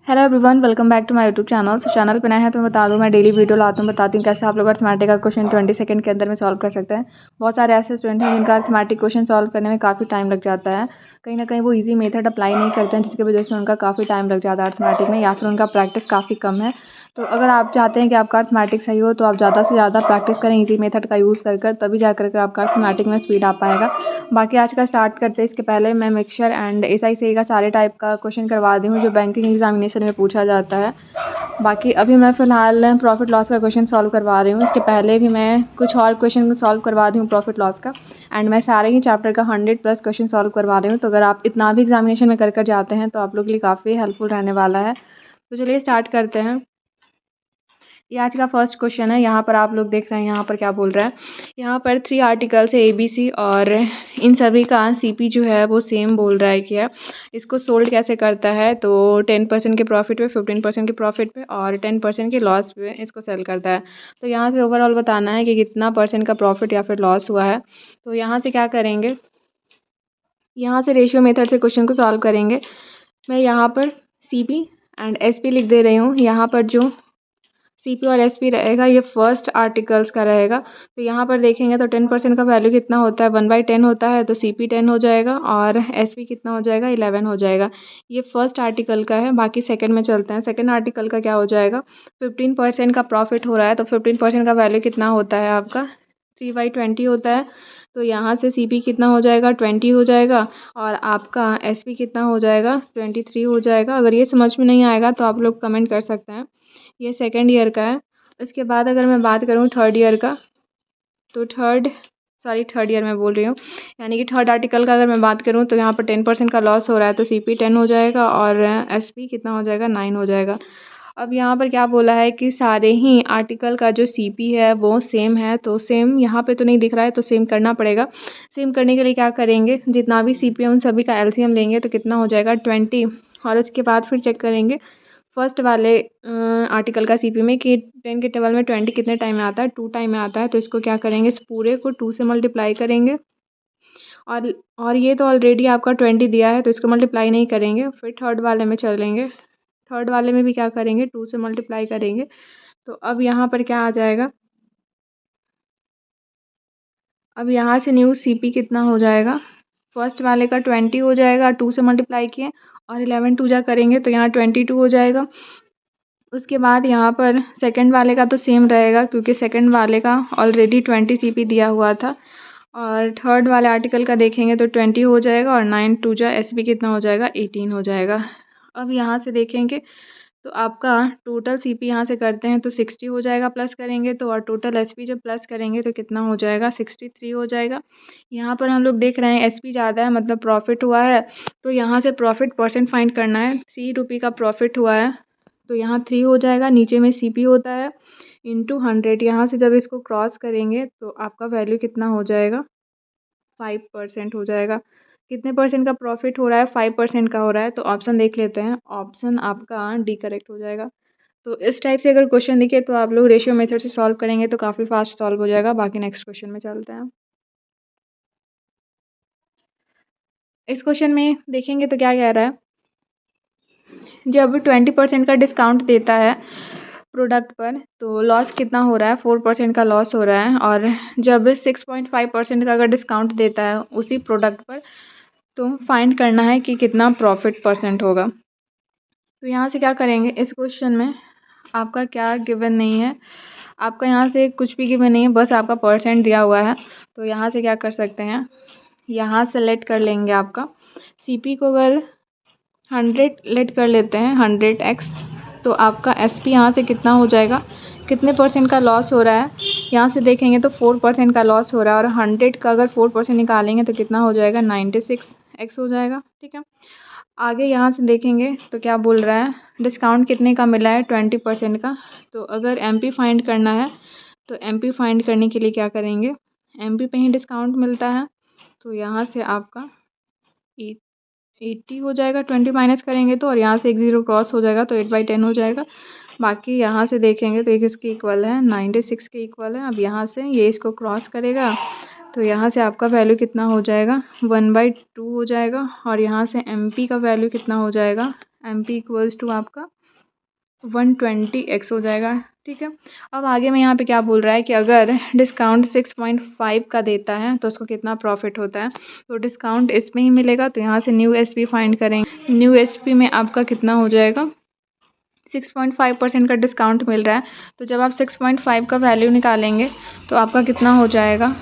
Hello everyone, welcome back to my YouTube channel. Channel पे नए हैं तो मैं बता दूं, मैं डेली वीडियो लाता हूं, बताती हूं कैसे आप लोग अर्थमेटिक का क्वेश्चन 20 सेकंड के अंदर में सॉल्व कर सकते हैं। बहुत सारे ऐसे स्टूडेंट हैं जिनका अर्थमेटिक क्वेश्चन सॉल्व करने में काफ़ी टाइम लग जाता है। कहीं ना कहीं वो इजी मेथड अप्लाई नहीं करते हैं, जिसकी वजह से उनका काफ़ी टाइम लग जाता है अर्थमेटिक में, या फिर उनका प्रैक्टिस काफ़ी कम है। तो अगर आप चाहते हैं कि आपका अर्थमेटिक सही हो तो आप ज़्यादा से ज़्यादा प्रैक्टिस करें इजी मेथड का यूज़ कर तभी जाकर आपका अर्थमेटिक में स्पीड आ पाएगा। बाकी आज का स्टार्ट करते हैं। इसके पहले मैं मिक्सचर एंड SI का सारे टाइप का क्वेश्चन करवा दी हूँ जो बैंकिंग एग्जामिनेशन में पूछा जाता है। बाकी अभी मैं फ़िलहाल प्रॉफिट लॉस का क्वेश्चन सॉल्व करवा रही हूँ। इसके पहले भी मैं कुछ और क्वेश्चन सॉल्व करवा दी हूँ प्रॉफिट लॉस का, एंड मैं सारे ही चैप्टर का 100+ क्वेश्चन सॉल्व करवा रही हूँ। तो अगर आप इतना भी एग्जामिनेशन में कर जाते हैं तो आप लोग के लिए काफ़ी हेल्पफुल रहने वाला है। तो चलिए स्टार्ट करते हैं। ये आज का फर्स्ट क्वेश्चन है। यहाँ पर आप लोग देख रहे हैं यहाँ पर क्या बोल रहा है। यहाँ पर 3 आर्टिकल्स है ABC, और इन सभी का CP जो है वो सेम बोल रहा है कि है इसको सोल्ड कैसे करता है। तो 10% के प्रॉफिट पे, 15% के प्रॉफिट पे और 10% के लॉस पे इसको सेल करता है। तो यहाँ से ओवरऑल बताना है कि कितना परसेंट का प्रॉफिट या फिर लॉस हुआ है। तो यहाँ से क्या करेंगे, यहाँ से रेशियो मेथड से क्वेश्चन को सॉल्व करेंगे। मैं यहाँ पर CP एंड SP लिख दे रही हूँ। यहाँ पर जो CP और SP रहेगा ये फर्स्ट आर्टिकल्स का रहेगा। तो यहाँ पर देखेंगे तो 10% का वैल्यू कितना होता है, 1/10 होता है। तो CP 10 हो जाएगा और SP कितना हो जाएगा, 11 हो जाएगा। ये फर्स्ट आर्टिकल का है। बाकी सेकंड में चलते हैं। सेकंड आर्टिकल का क्या हो जाएगा, 15% का प्रॉफिट हो रहा है। तो 15% का वैल्यू कितना होता है आपका, 3/20 होता है। तो यहाँ से CP कितना हो जाएगा, 20 हो जाएगा, और आपका SP कितना हो जाएगा, 23 हो जाएगा। अगर ये समझ में नहीं आएगा तो आप लोग कमेंट कर सकते हैं। ये सेकेंड ईयर का है। उसके बाद अगर मैं बात करूँ थर्ड ईयर का, तो थर्ड ईयर में बोल रही हूँ, यानी कि थर्ड आर्टिकल का अगर मैं बात करूँ तो यहाँ पर 10% का लॉस हो रहा है। तो CP 10 हो जाएगा और SP कितना हो जाएगा, 9 हो जाएगा। अब यहाँ पर क्या बोला है कि सारे ही आर्टिकल का जो CP है वो सेम है। तो सेम यहाँ पे तो नहीं दिख रहा है, तो सेम करना पड़ेगा। सेम करने के लिए क्या करेंगे, जितना भी CP है उन सभी का LCM लेंगे तो कितना हो जाएगा, 20। और उसके बाद फिर चेक करेंगे फर्स्ट वाले आर्टिकल का CP में कि 10 के टेबल में 20 कितने टाइम में आता है, 2 टाइम में आता है। तो इसको क्या करेंगे, इस पूरे को 2 से मल्टीप्लाई करेंगे। और ये तो ऑलरेडी आपका 20 दिया है तो इसको मल्टीप्लाई नहीं करेंगे। फिर थर्ड वाले में चलेंगे। थर्ड वाले में भी क्या करेंगे, 2 से मल्टीप्लाई करेंगे। तो अब यहाँ पर क्या आ जाएगा, अब यहाँ से न्यू CP कितना हो जाएगा, फर्स्ट वाले का 20 हो जाएगा, 2 से मल्टीप्लाई किए और 11 2 जा करेंगे तो यहाँ 22 हो जाएगा। उसके बाद यहाँ पर सेकंड वाले का तो सेम रहेगा क्योंकि सेकंड वाले का ऑलरेडी 20 CP दिया हुआ था। और थर्ड वाले आर्टिकल का देखेंगे तो 20 हो जाएगा और 9 2 जा SP कितना हो जाएगा, 18 हो जाएगा। अब यहाँ से देखेंगे तो आपका टोटल CP यहाँ से करते हैं तो 60 हो जाएगा, प्लस करेंगे तो, और टोटल SP जब प्लस करेंगे तो कितना हो जाएगा, 63 हो जाएगा। यहाँ पर हम लोग देख रहे हैं SP ज़्यादा है, मतलब प्रॉफिट हुआ है। तो यहाँ से प्रॉफिट परसेंट फाइंड करना है। 3 रुपये का प्रॉफिट हुआ है तो यहाँ 3 हो जाएगा, नीचे में CP होता है इंटू 100। यहाँ से जब इसको क्रॉस करेंगे तो आपका वैल्यू कितना हो जाएगा, 5% हो जाएगा। कितने परसेंट का प्रॉफिट हो रहा है, 5% का हो रहा है। तो ऑप्शन देख लेते हैं, ऑप्शन आपका D करेक्ट हो जाएगा। तो इस टाइप से अगर क्वेश्चन दिखे तो आप लोग रेशियो मेथड से सॉल्व करेंगे तो काफ़ी फास्ट सॉल्व हो जाएगा। बाकी नेक्स्ट क्वेश्चन में चलते हैं। इस क्वेश्चन में देखेंगे तो क्या कह रहा है, जब 20% का डिस्काउंट देता है प्रोडक्ट पर तो लॉस कितना हो रहा है, 4% का लॉस हो रहा है। और जब 6.5% का अगर डिस्काउंट देता है उसी प्रोडक्ट पर तो फाइंड करना है कि कितना प्रॉफिट परसेंट होगा। तो यहाँ से क्या करेंगे, इस क्वेश्चन में आपका क्या गिवन नहीं है, आपका यहाँ से कुछ भी गिवन नहीं है, बस आपका परसेंट दिया हुआ है। तो यहाँ से क्या कर सकते हैं, यहाँ सेलेक्ट कर लेंगे आपका CP को अगर 100 लेट कर लेते हैं, 100x, तो आपका SP यहाँ से कितना हो जाएगा, कितने परसेंट का लॉस हो रहा है। यहाँ से देखेंगे तो 4% का लॉस हो रहा है, और 100 का अगर 4% निकालेंगे तो कितना हो जाएगा, 96x हो जाएगा। ठीक है, आगे यहाँ से देखेंगे तो क्या बोल रहा है, डिस्काउंट कितने का मिला है, 20% का। तो अगर MP फाइंड करना है तो MP फाइंड करने के लिए क्या करेंगे, MP पे ही डिस्काउंट मिलता है। तो यहाँ से आपका 80 हो जाएगा, 20 माइनस करेंगे तो, और यहाँ से एक 0 क्रॉस हो जाएगा तो 8/10 हो जाएगा। बाकी यहाँ से देखेंगे तो एक इसके इक्वल है, 96 के इक्वल है। अब यहाँ से ये इसको क्रॉस करेगा तो यहाँ से आपका वैल्यू कितना हो जाएगा, 1/2 हो जाएगा। और यहाँ से MP का वैल्यू कितना हो जाएगा, एम पी इक्वल्स टू आपका 120x हो जाएगा। ठीक है, अब आगे में यहाँ पे क्या बोल रहा है कि अगर डिस्काउंट 6.5 का देता है तो उसको कितना प्रॉफिट होता है। तो डिस्काउंट इसमें ही मिलेगा, तो यहाँ से न्यू एस पी फाइंड करेंगे। न्यू एस पी में आपका कितना हो जाएगा, 6.5% का डिस्काउंट मिल रहा है। तो जब आप 6.5 का वैल्यू निकालेंगे तो आपका कितना हो जाएगा,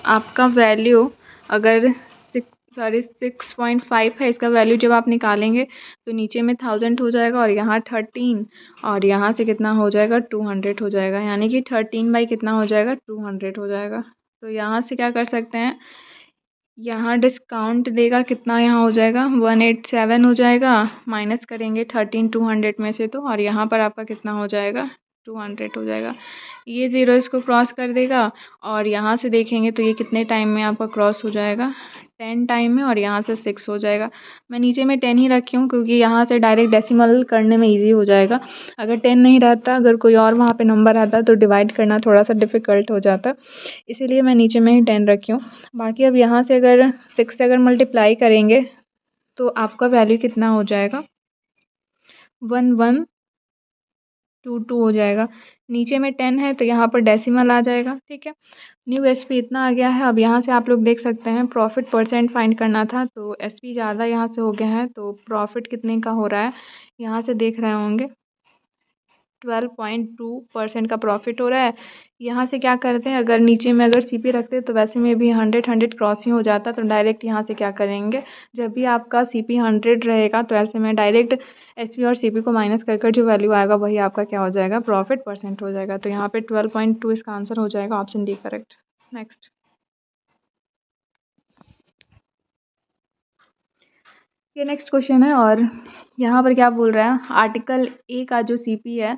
आपका वैल्यू अगर 6.5 है, इसका वैल्यू जब आप निकालेंगे तो नीचे में 1000 हो जाएगा और यहाँ 13 और यहाँ से कितना हो जाएगा 200 हो जाएगा, यानी कि 13 बाई कितना हो जाएगा 200 हो जाएगा। तो यहाँ से क्या कर सकते हैं, यहाँ डिस्काउंट देगा कितना, यहाँ हो जाएगा 187 हो जाएगा, माइनस करेंगे 13 200 में से तो, और यहाँ पर आपका कितना हो जाएगा 200 हो जाएगा। ये ज़ीरो इसको क्रॉस कर देगा और यहाँ से देखेंगे तो ये कितने टाइम में आपका क्रॉस हो जाएगा, 10 टाइम में, और यहाँ से 6 हो जाएगा। मैं नीचे में 10 ही रखी हूँ क्योंकि यहाँ से डायरेक्ट डेसिमल करने में इजी हो जाएगा। अगर 10 नहीं रहता, अगर कोई और वहाँ पे नंबर आता तो डिवाइड करना थोड़ा सा डिफ़िकल्ट हो जाता, इसीलिए मैं नीचे में ही 10 रखी हूँ। बाकी अब यहाँ से अगर 6 से अगर मल्टीप्लाई करेंगे तो आपका वैल्यू कितना हो जाएगा, 1122 हो जाएगा। नीचे में 10 है तो यहाँ पर डेसिमल आ जाएगा। ठीक है, न्यू एस पी इतना आ गया है। अब यहाँ से आप लोग देख सकते हैं प्रॉफिट परसेंट फाइंड करना था, तो एस पी ज़्यादा यहाँ से हो गया है, तो प्रॉफिट कितने का हो रहा है, यहाँ से देख रहे होंगे 12.2% का प्रॉफिट हो रहा है। यहाँ से क्या करते हैं, अगर नीचे में अगर सीपी रखते हैं तो वैसे में भी 100 क्रॉस ही हो जाता, तो डायरेक्ट यहाँ से क्या करेंगे, जब भी आपका सीपी 100 रहेगा तो ऐसे में डायरेक्ट एसपी और सीपी को माइनस कर कर जो वैल्यू आएगा वही आपका क्या हो जाएगा, प्रॉफिट परसेंट हो जाएगा। तो यहाँ पे 12.2 इसका आंसर हो जाएगा, ऑप्शन डी करेक्ट। नेक्स्ट, ये नेक्स्ट क्वेश्चन है और यहाँ पर क्या बोल रहा है, आर्टिकल ए का जो सीपी है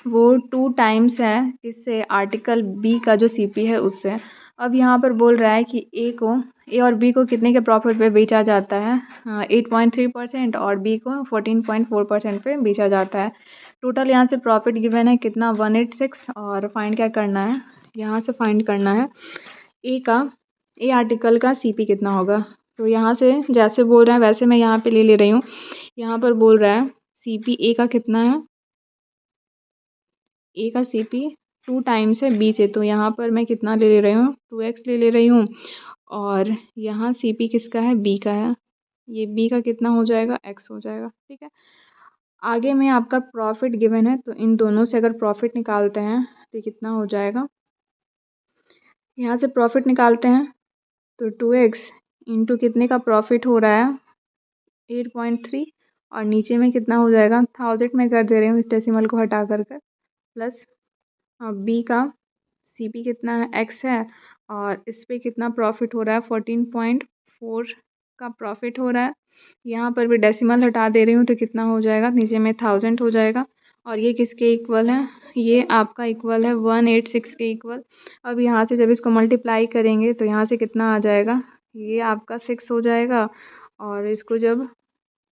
वो 2 टाइम्स है इससे आर्टिकल बी का जो सीपी है उससे। अब यहाँ पर बोल रहा है कि ए और बी को कितने के प्रॉफिट पे बेचा जाता है, 8.3% और बी को 14.4% पे बेचा जाता है। टोटल यहाँ से प्रॉफिट गिवन है कितना, 186, और फाइंड क्या करना है, यहाँ से फाइंड करना है ए आर्टिकल का सीपी कितना होगा। तो यहाँ से जैसे बोल रहा है वैसे मैं यहाँ पे ले रही हूँ। यहाँ पर बोल रहा है सीपी ए का कितना है, ए का सीपी 2 टाइम्स है बी से, तो यहाँ पर मैं कितना ले रही हूँ, 2x ले रही हूँ, और यहाँ सीपी किसका है, बी का है, ये बी का कितना हो जाएगा, x हो जाएगा। ठीक है, आगे में आपका प्रॉफिट गिवन है तो इन दोनों से अगर प्रॉफिट निकालते हैं तो कितना हो जाएगा, यहाँ से प्रॉफिट निकालते हैं तो 2x इंटू कितने का प्रॉफिट हो रहा है 8.3, और नीचे में कितना हो जाएगा 1000 में कर दे रही हूँ इस डेसिमल को हटा कर प्लस बी का सीपी कितना है, x है, और इस पे कितना प्रॉफिट हो रहा है 14.4 का प्रॉफिट हो रहा है। यहाँ पर भी डेसिमल हटा दे रही हूँ तो कितना हो जाएगा, नीचे में 1000 हो जाएगा, और ये किसके इक्वल है, ये आपका इक्वल है 186 के इक्वल। अब यहाँ से जब इसको मल्टीप्लाई करेंगे तो यहाँ से कितना आ जाएगा, ये आपका 6 हो जाएगा, और इसको जब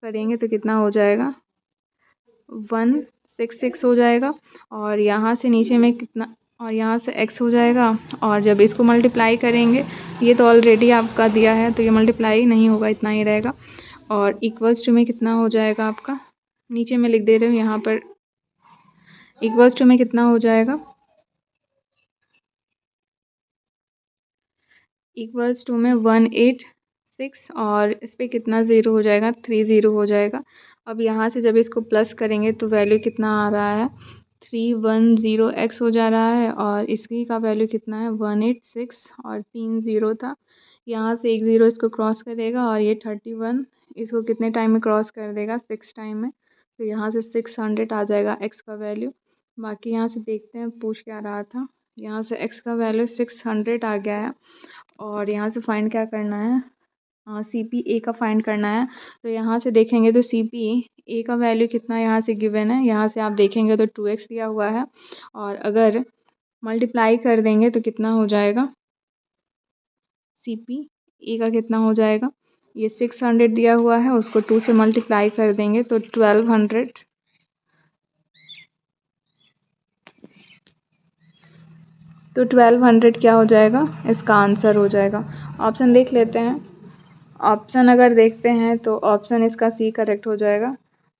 करेंगे तो कितना हो जाएगा 166 हो जाएगा, और यहाँ से नीचे में कितना, और यहाँ से x हो जाएगा, और जब इसको मल्टीप्लाई करेंगे, ये तो ऑलरेडी आपका दिया है तो ये मल्टीप्लाई नहीं होगा, इतना ही रहेगा, और इक्वल्स टू में कितना हो जाएगा आपका, नीचे में लिख दे रही हूँ यहाँ पर, इक्वल्स टू में कितना हो जाएगा, इक्वल्स टू में 186, और इस पर कितना ज़ीरो हो जाएगा, 30 हो जाएगा। अब यहाँ से जब इसको प्लस करेंगे तो वैल्यू कितना आ रहा है, 310x हो जा रहा है, और इसकी का वैल्यू कितना है 186, और 3 0 था, यहाँ से 1 0 इसको क्रॉस करेगा, और ये 31 इसको कितने टाइम में क्रॉस कर देगा, 6 टाइम में, तो यहाँ से 600 आ जाएगा x का वैल्यू। बाकी यहाँ से देखते हैं पूछ क्या रहा था, यहाँ से x का वैल्यू 600 आ गया है, और यहाँ से फाइंड क्या करना है, सी पी ए का फाइंड करना है। तो यहाँ से देखेंगे तो सी पी ए का वैल्यू कितना यहाँ से गिवन है, यहाँ से आप देखेंगे तो 2x दिया हुआ है, और अगर मल्टीप्लाई कर देंगे तो कितना हो जाएगा, सी पी ए का कितना हो जाएगा, ये 600 दिया हुआ है, उसको 2 से मल्टीप्लाई कर देंगे तो 1200, तो 1200 क्या हो जाएगा, इसका आंसर हो जाएगा। ऑप्शन देख लेते हैं, ऑप्शन अगर देखते हैं तो ऑप्शन इसका सी करेक्ट हो जाएगा।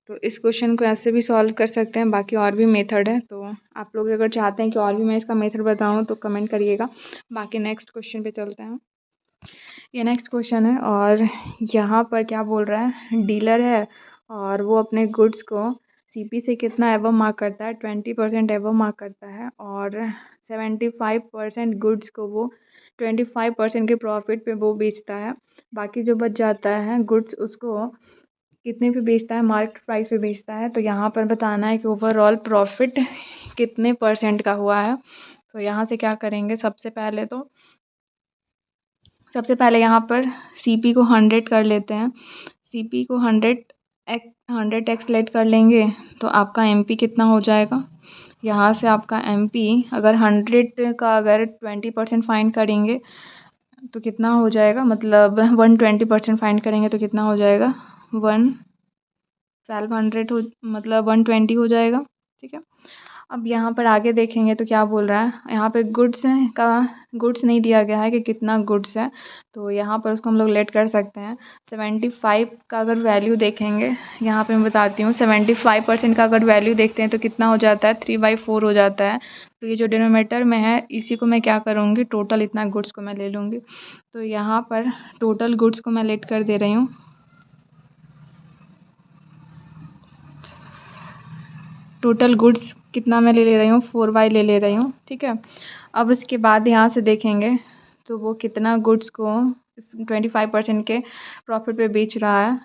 तो इस क्वेश्चन को ऐसे भी सॉल्व कर सकते हैं, बाकी और भी मेथड है। तो आप लोग अगर चाहते हैं कि और भी मैं इसका मेथड बताऊं तो कमेंट करिएगा। बाकी नेक्स्ट क्वेश्चन पे चलते हैं। ये नेक्स्ट क्वेश्चन है और यहाँ पर क्या बोल रहा है, डीलर है और वो अपने गुड्स को सीपी से कितना एवं मार्क करता है, 20% एवं मार्क करता है और 75% गुड्स को वो 25% के प्रॉफिट पे वो बेचता है। बाकी जो बच जाता है गुड्स उसको कितने पे बेचता है, मार्केट प्राइस पे बेचता है। तो यहाँ पर बताना है कि ओवरऑल प्रॉफिट कितने परसेंट का हुआ है। तो यहाँ से क्या करेंगे, सबसे पहले यहाँ पर सीपी को 100 कर लेते हैं। सीपी को 100x लेट कर लेंगे तो आपका एमपी कितना हो जाएगा। यहाँ से आपका एमपी अगर 100 का अगर 20% फाइंड करेंगे तो कितना हो जाएगा, मतलब 120% फाइंड करेंगे तो कितना हो जाएगा, 1200 हो, मतलब 120 हो जाएगा। ठीक है, अब यहाँ पर आगे देखेंगे तो क्या बोल रहा है, यहाँ पे गुड्स नहीं दिया गया है कि कितना गुड्स है। तो यहाँ पर उसको हम लोग लेट कर सकते हैं। 75 का अगर वैल्यू देखेंगे, यहाँ पे मैं बताती हूँ, 75% का अगर वैल्यू देखते हैं तो कितना हो जाता है, 3/4 हो जाता है। तो ये जो डिनोमिनेटर में है इसी को मैं क्या करूँगी, टोटल इतना गुड्स को मैं ले लूँगी। तो यहाँ पर टोटल गुड्स को मैं लेट कर दे रही हूँ। टोटल गुड्स कितना मैं ले रही हूँ, 4y ले रही हूँ। ठीक है, अब उसके बाद यहाँ से देखेंगे तो वो कितना गुड्स को 25% के प्रॉफिट पे बेच रहा है।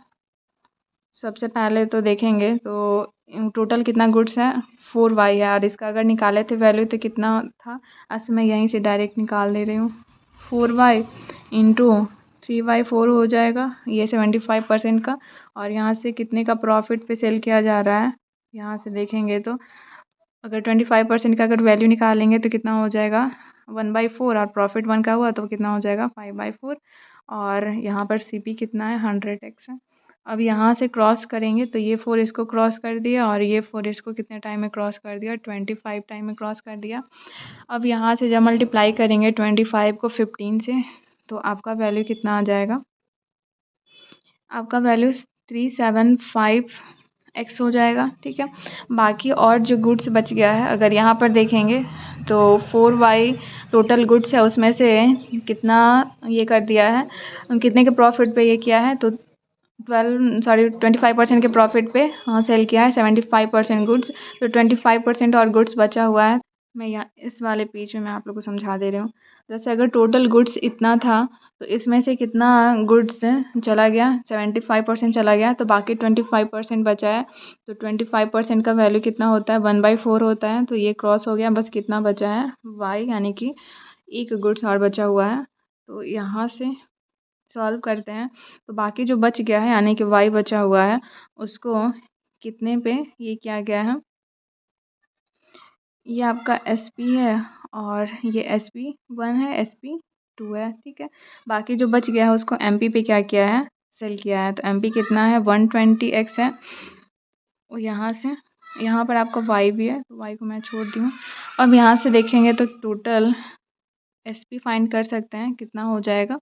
सबसे पहले तो देखेंगे तो टोटल कितना गुड्स है, 4y है और इसका अगर निकाले थे वैल्यू तो कितना था, ऐसे मैं यहीं से डायरेक्ट निकाल ले रही हूँ। 4y इंटू 3/4 हो जाएगा, ये 75% का। और यहाँ से कितने का प्रॉफिट पे सेल किया जा रहा है, यहाँ से देखेंगे तो अगर 25% का अगर वैल्यू निकालेंगे तो कितना हो जाएगा, 1/4 और प्रॉफिट 1 का हुआ तो कितना हो जाएगा, 5/4। और यहाँ पर सीपी कितना है, 100x है। अब यहाँ से क्रॉस करेंगे तो ये 4 इसको क्रॉस कर दिया और ये 4 इसको कितने टाइम में क्रॉस कर दिया, 25 टाइम में क्रॉस कर दिया। अब यहाँ से जब मल्टीप्लाई करेंगे 25 को 15 से तो आपका वैल्यू कितना आ जाएगा, आपका वैल्यू 375x हो जाएगा। ठीक है, बाकी और जो गुड्स बच गया है अगर यहाँ पर देखेंगे तो 4y टोटल गुड्स है, उसमें से कितना ये कर दिया है, कितने के प्रॉफिट पे ये किया है, तो 25% के प्रॉफिट पे हाँ सेल किया है 75% गुड्स। तो 25% और गुड्स बचा हुआ है। मैं यहाँ इस वाले पेज में मैं आप लोग को समझा दे रही हूँ। जैसे अगर टोटल गुड्स इतना था तो इसमें से कितना गुड्स चला गया, 75% चला गया, तो बाकी 25% बचा है। तो 25% का वैल्यू कितना होता है, 1/4 होता है। तो ये क्रॉस हो गया, बस कितना बचा है, y, यानी कि एक गुड्स और बचा हुआ है। तो यहाँ से सॉल्व करते हैं तो बाकी जो बच गया है यानी कि y बचा हुआ है उसको कितने पे ये किया गया है, ये आपका SP है और ये SP1 है, SP2 है। ठीक है, बाकी जो बच गया है उसको MP पे क्या किया है, सेल किया है। तो MP कितना है, 120x है। और यहाँ पर आपका y भी है तो y को मैं छोड़ दी हूँ। अब यहाँ से देखेंगे तो टोटल SP फाइंड कर सकते हैं कितना हो जाएगा,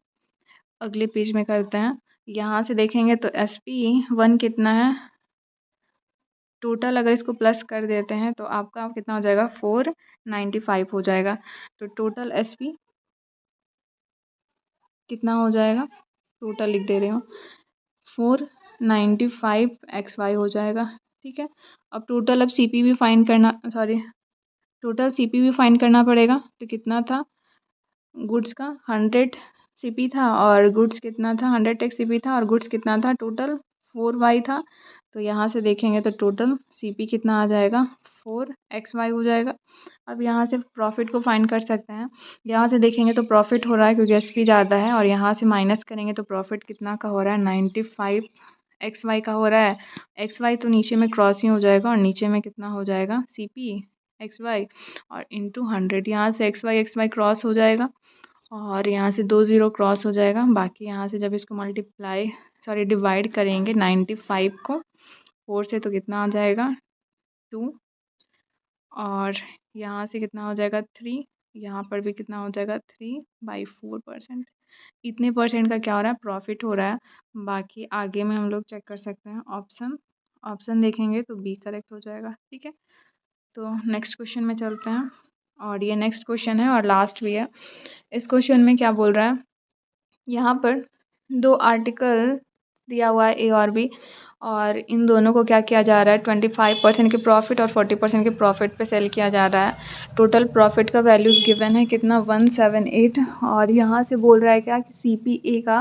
अगले पेज में करते हैं। यहाँ से देखेंगे तो SP1 कितना है, टोटल अगर इसको प्लस कर देते हैं तो आपका कितना हो जाएगा, 495 हो जाएगा। तो टोटल SP कितना हो जाएगा, टोटल लिख दे रही हूँ, 495xy हो जाएगा। ठीक है, अब टोटल अब CP भी फाइंड करना, टोटल CP भी फाइंड करना पड़ेगा। तो कितना था, गुड्स का 100 CP था और गुड्स कितना था, 100x CP था और गुड्स कितना था, टोटल 4y था। तो यहाँ से देखेंगे तो टोटल CP कितना आ जाएगा, 4xy हो जाएगा। अब यहाँ से प्रॉफिट को फाइंड कर सकते हैं। यहाँ से देखेंगे तो प्रॉफिट हो रहा है क्योंकि SP ज़्यादा है और यहाँ से माइनस करेंगे तो प्रॉफिट कितना का हो रहा है, 95xy का हो रहा है। xy तो नीचे में क्रॉस ही हो जाएगा और नीचे में कितना हो जाएगा, CP xy और इंटू 100। यहाँ से xy क्रॉस हो जाएगा और यहाँ से 2 0 क्रॉस हो जाएगा। बाकी यहाँ से जब इसको डिवाइड करेंगे 95 को 4 से तो कितना आ जाएगा, 2 और यहाँ से कितना हो जाएगा, 3, यहाँ पर भी कितना हो जाएगा, 3/4%। इतने परसेंट का क्या हो रहा है, प्रॉफिट हो रहा है। बाकी आगे में हम लोग चेक कर सकते हैं ऑप्शन ऑप्शन देखेंगे तो बी करेक्ट हो जाएगा। ठीक है, तो नेक्स्ट क्वेश्चन में चलते हैं और ये नेक्स्ट क्वेश्चन है और लास्ट भी है। इस क्वेश्चन में क्या बोल रहा है, यहाँ पर दो आर्टिकल दिया हुआ है ए और बी, और इन दोनों को क्या किया जा रहा है, 25% के प्रॉफिट और 40% के प्रॉफिट पे सेल किया जा रहा है। टोटल प्रॉफिट का वैल्यू गिवन है कितना, 178, और यहाँ से बोल रहा है क्या कि CPA का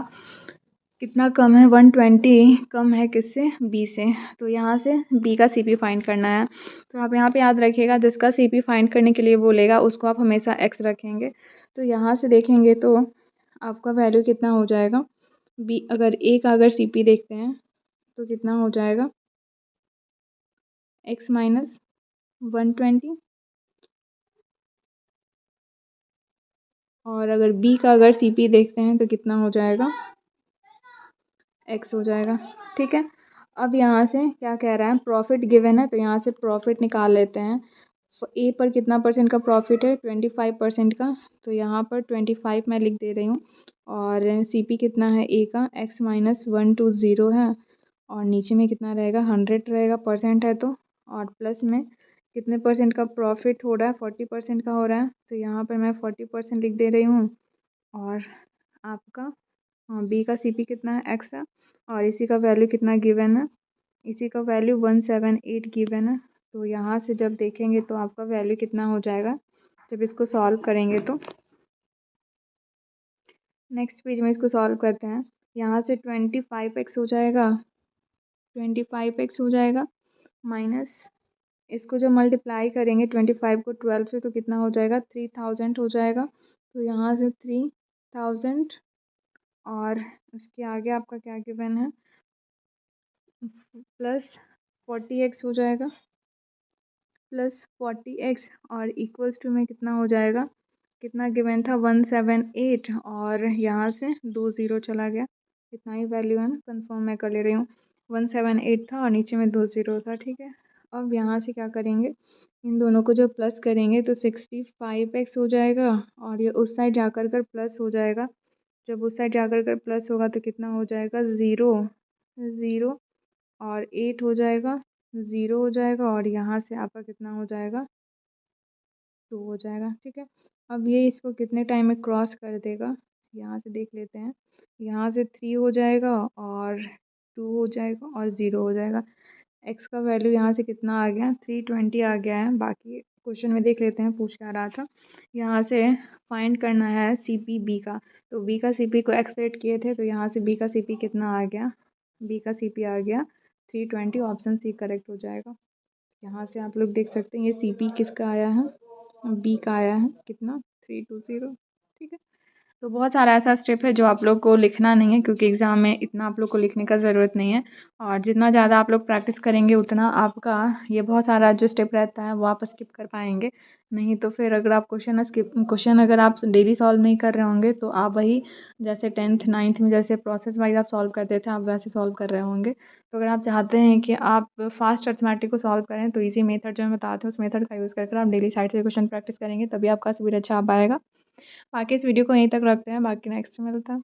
कितना कम है, 120 कम है किससे, बी से। तो यहाँ से बी का CP फाइंड करना है। तो आप यहाँ पे याद रखिएगा, जिसका CP फाइंड करने के लिए बोलेगा उसको आप हमेशा x रखेंगे। तो यहाँ से देखेंगे तो आपका वैल्यू कितना हो जाएगा, बी अगर ए का अगर CP देखते हैं तो कितना हो जाएगा, x माइनस 120, और अगर बी का अगर CP देखते हैं तो कितना हो जाएगा, x हो जाएगा। ठीक है, अब यहाँ से क्या कह रहा है, प्रॉफिट गिवन है तो यहाँ से प्रॉफिट निकाल लेते हैं। ए पर कितना परसेंट का प्रॉफिट है, 25% का, तो यहाँ पर 25 मैं लिख दे रही हूँ। और CP कितना है ए का, x माइनस 120 है, और नीचे में कितना रहेगा, 100 रहेगा, परसेंट है तो, और प्लस में कितने परसेंट का प्रॉफिट हो रहा है, 40% का हो रहा है, तो यहाँ पर मैं 40% लिख दे रही हूँ। और आपका बी का CP कितना है, x है, और इसी का वैल्यू कितना गिवन है, इसी का वैल्यू 178 गिवन है। तो यहाँ से जब देखेंगे तो आपका वैल्यू कितना हो जाएगा, जब इसको सॉल्व करेंगे तो नेक्स्ट पेज में इसको सॉल्व करते हैं। यहाँ से 25x हो जाएगा, 25x हो जाएगा, माइनस इसको जब मल्टीप्लाई करेंगे 25 को 12 से तो कितना हो जाएगा, 3000 हो जाएगा। तो यहाँ से 3000, और उसके आगे आपका क्या गिवन है, प्लस 40x हो जाएगा, प्लस 40x, और इक्वल्स टू में कितना हो जाएगा, कितना गिवन था, 178, और यहाँ से 2 0 चला गया, इतना ही वैल्यू है ना, कंफर्म मैं कर ले रही हूँ, 178 था और नीचे में 2 0 था। ठीक है, अब यहाँ से क्या करेंगे, इन दोनों को जब प्लस करेंगे तो 65x हो जाएगा, और ये उस साइड जाकर कर प्लस हो जाएगा। जब उस साइड जाकर कर प्लस होगा तो कितना हो जाएगा, 0 0, और 8 हो जाएगा, 0 हो जाएगा, और यहाँ से आपका कितना हो जाएगा, 2 हो जाएगा। ठीक है, अब ये इसको कितने टाइम में क्रॉस कर देगा, यहाँ से देख लेते हैं। यहाँ से 3 हो जाएगा, और 2 हो जाएगा, और 0 हो जाएगा। x का वैल्यू यहाँ से कितना आ गया, 320 आ गया है। बाकी क्वेश्चन में देख लेते हैं पूछ क्या रहा था। यहाँ से फाइंड करना है CP B का, तो B का CP को x सेट किए थे, तो यहाँ से B का CP कितना आ गया, B का CP आ गया 320, ऑप्शन सी करेक्ट हो जाएगा। यहाँ से आप लोग देख सकते हैं ये CP किसका आया है, B का आया है, कितना, 320। ठीक है, तो बहुत सारा ऐसा स्टेप है जो आप लोग को लिखना नहीं है, क्योंकि एग्ज़ाम में इतना आप लोग को लिखने का ज़रूरत नहीं है, और जितना ज़्यादा आप लोग प्रैक्टिस करेंगे उतना आपका ये बहुत सारा जो स्टेप रहता है वो आप स्किप कर पाएंगे। नहीं तो फिर अगर आप क्वेश्चन अगर आप डेली सॉल्व नहीं कर रहे होंगे तो आप वही जैसे 10th 9th में जैसे प्रोसेस वाइज आप सॉल्व करते थे आप वैसे सॉल्व कर रहे होंगे। तो अगर आप चाहते हैं कि आप फास्ट अर्थमेटिक को सॉल्व करें तो इजी मेथड जो मैं बताती हूँ उस मेथड का यूज़ करके आप डेली साइड से क्वेश्चन प्रैक्टिस करेंगे, तभी आपका स्पीड अच्छा आ पाएगा। बाकी इस वीडियो को यहीं तक रखते हैं, बाकी नेक्स्ट में मिलता है।